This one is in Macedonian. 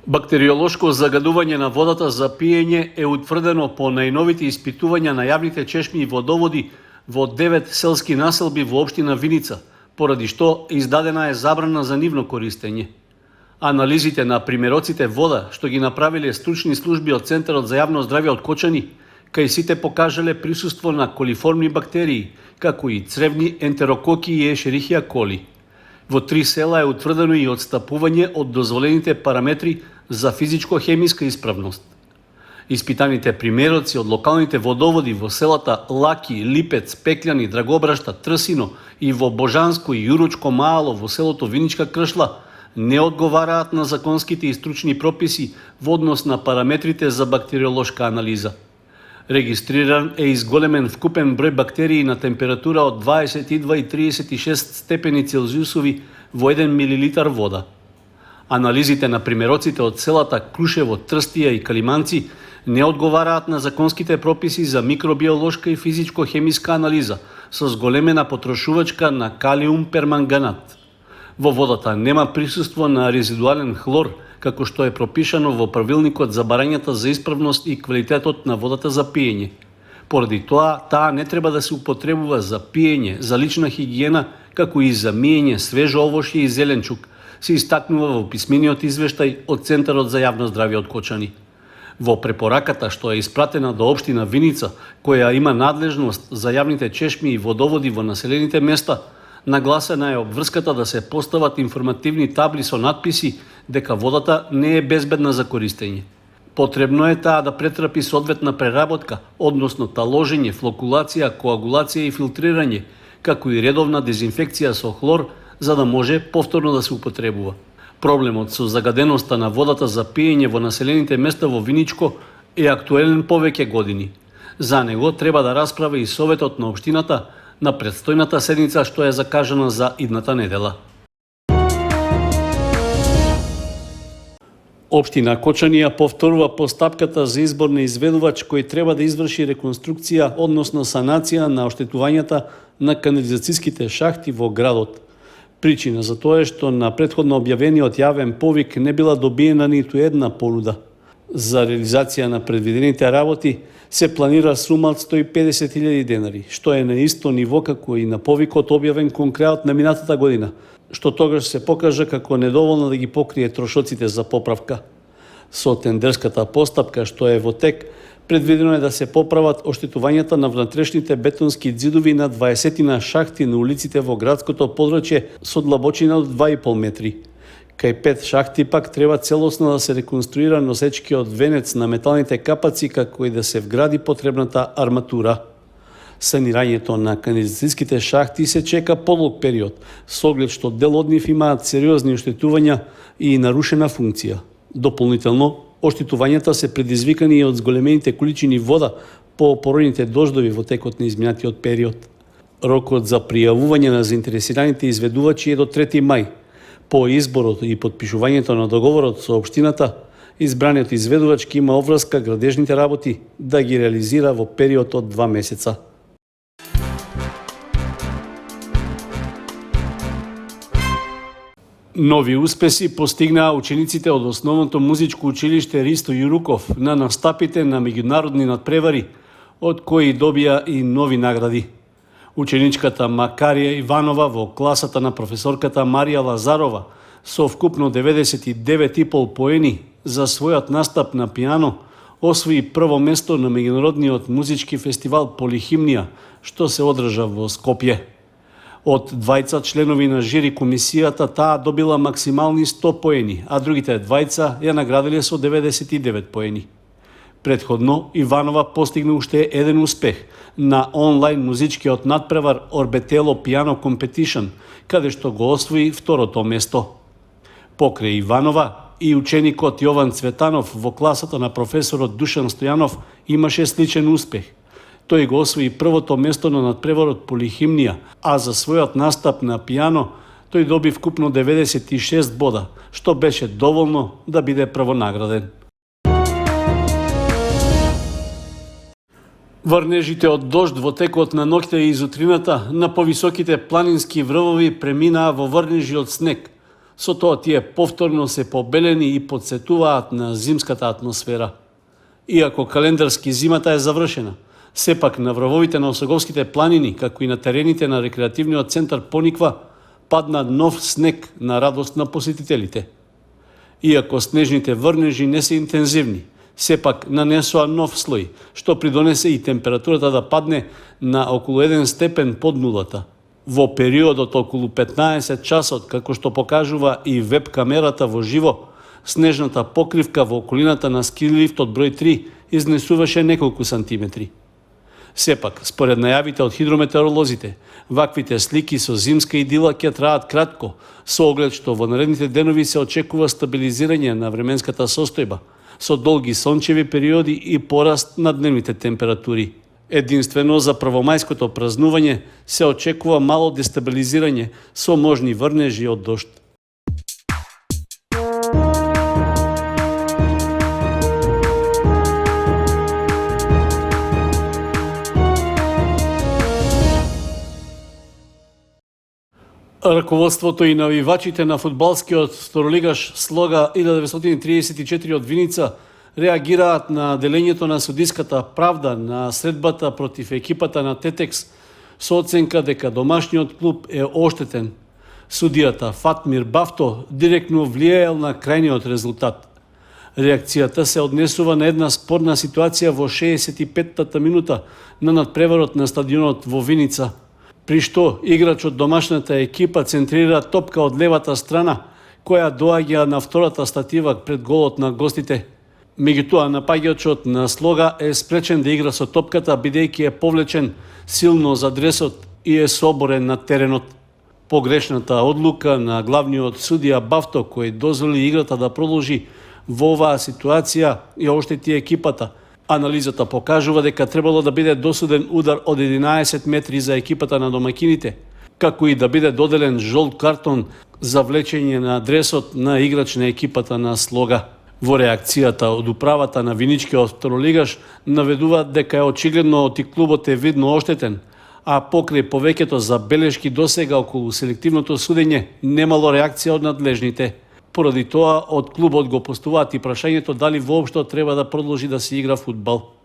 Бактериолошко загадување на водата за пиење е утврдено по најновите испитувања на јавните чешми и водоводи во 9 селски населби во општина Виница, поради што издадена е забрана за нивно користење. Анализите на примероците вода што ги направиле стручни служби од Центарот за јавно здравје од Кочани, кај сите покажале присуство на колиформни бактерии, како и цревни ентерококи и ешерихија коли. Во 3 села е утврдено и отстапување од дозволените параметри за физичко-хемиска исправност. Испитаните примероци од локалните водоводи во селата Лаки, Липец, Пекљани, Драгобрашта, Трсино и во Божанско и Јуручко Мало во селото Виничка Кршла не одговараат на законските и стручни прописи во однос на параметрите за бактериолошка анализа. Регистриран е изголемен вкупен број бактерии на температура од 22 и 36 степени Целзиусови во 1 милилитар вода. Анализите на примероците од селата Крушево, Трстија и Калиманци не одговараат на законските прописи за микробиолошка и физичко-хемиска анализа со зголемена потрошувачка на калиум перманганат. Во водата нема присуство на резидуален хлор, како што е пропишано во правилникот за барањата за исправност и квалитетот на водата за пиење. Поради тоа, таа не треба да се употребува за пиење, за лична хигиена, како и за миење свежо овошје и зеленчук, се истакнува во писмениот извештај од Центарот за јавно здравје од Кочани. Во препораката што е испратена до општина Виница, која има надлежност за јавните чешми и водоводи во населените места, нагласена е обврската да се постават информативни табли со надписи дека водата не е безбедна за користење. Потребно е таа да претрпи соодветна преработка, односно таложење, флокулација, коагулација и филтрирање, како и редовна дезинфекција со хлор, за да може повторно да се употребува. Проблемот со загаденоста на водата за пиење во населените места во Виничко е актуелен повеќе години. За него треба да расправа и Советот на општината на предстојната седница што е закажана за идната недела. Општина Кочани ја повторува постапката за избор на изведувач кој треба да изврши реконструкција, односно санација на оштетувањата на канализацијските шахти во градот. Причина за тоа е што на претходно објавениот јавен повик не била добиена ниту една понуда. За реализација на предвидените работи се планира сума од 150.000 денари, што е на исто ниво како и на повикот објавен кон крајот на минатата година, што тогаш се покажа како недоволно да ги покрие трошоците за поправка. Со тендерската постапка што е во тек, предвидено е да се поправат оштетувањата на внатрешните бетонски ѕидови на 20 шахти на улиците во градското подрачје со длабочина од 2,5 метри. Кај 5 шахти пак треба целосно да се реконструира носечкиот венец на металните капаци, како и да се вгради потребната арматура. Санирањето на канализацијските шахти се чека подолг период, со оглед што дел од нив имаат сериозни оштетувања и нарушена функција. Дополнително, оштетувањата се предизвикани и од зголемените количини вода по поројните дождови во текот на изминатиот период. Рокот за пријавување на заинтересираните изведувачи е до 3 мај. По изборот и подпишувањето на договорот со општината, избраниот изведувач ќе има оврска градежните работи да ги реализира во период од 2 месеца. Нови успеси постигнаа учениците од основното музичко училиште Ристо Јуруков на настапите на меѓународни надпревари, од кои добија и нови награди. Ученичката Макарија Иванова во класата на професорката Марија Лазарова со вкупно 99,5 поени за својот настап на пијано освои прво место на меѓународниот музички фестивал Полихимнија, што се одржа во Скопје. Од двајца членови на жири комисијата таа добила максимални 100 поени, а другите двајца ја наградиле со 99 поени. Предходно, Иванова постигна уште еден успех на онлайн музичкиот надпревар Орбетело Piano Competition, каде што го освои второто место. Покрај Иванова, и ученикот Јован Цветанов во класата на професорот Душан Стојанов имаше сличен успех. Тој го освои првото место на надпреварот Полихимнија, а за својот настап на пијано тој доби вкупно 96 бода, што беше доволно да биде првонаграден. Врнежите од дожд во текот на ноќта и изутрината на повисоките планински врвови преминаа во врнежи од снег, Со тоа тие повторно се побелени и подсетуваат на зимската атмосфера. Иако календарски зимата е завршена, сепак на врвовите на Осоговските планини, како и на терените на рекреативниот центар Пониква, падна нов снег на радост на посетителите. Иако снежните врнежи не се интензивни, сепак нанесоа нов слој, што придонесе и температурата да падне на околу 1 степен под нулата. Во периодот околу 15 часот, како што покажува и веб камерата во живо, снежната покривка во околината на ски лифтот број 3 изнесуваше неколку сантиметри. Сепак, според најавите од хидрометеоролозите, ваквите слики со зимска идила ќе траат кратко, со оглед што во наредните денови се очекува стабилизирање на временската состојба, со долги сончеви периоди и пораст на дневните температури. Единствено за првомајското празнување се очекува мало дестабилизирање со можни врнежи од дожд. Раководството и навивачите на фудбалскиот второлигаш Слога 1934 од Виница реагираат на делењето на судиската правда на средбата против екипата на Тетекс со оценка дека домашниот клуб е оштетен. Судијата Фатмир Бафто директно влијаел на крајниот резултат. Реакцијата се однесува на една спорна ситуација во 65-та минута на надпреварот на стадионот во Виница, при што играч од домашната екипа центрира топка од левата страна, која доаѓа на втората статива пред голот на гостите. Меѓутоа, напаѓачот на Слога е спречен да игра со топката, бидејќи е повлечен силно за дресот и е соборен на теренот. Погрешната одлука на главниот судија Бафто, кој дозволи играта да продолжи во оваа ситуација, ја оштети екипата. Анализата покажува дека требало да биде досуден удар од 11 метри за екипата на домакините, како и да биде доделен жолт картон за влечење на дресот на играч на екипата на Слога. Во реакцијата од управата на Виничкиот второлигаш наведуваат дека е очигледно и клубот е видно оштетен, а покрај повеќето забелешки досега околу селективното судење немало реакција од надлежните. Поради тоа, од клубот го поставуваат и прашањето дали воопшто треба да продолжи да се игра фудбал.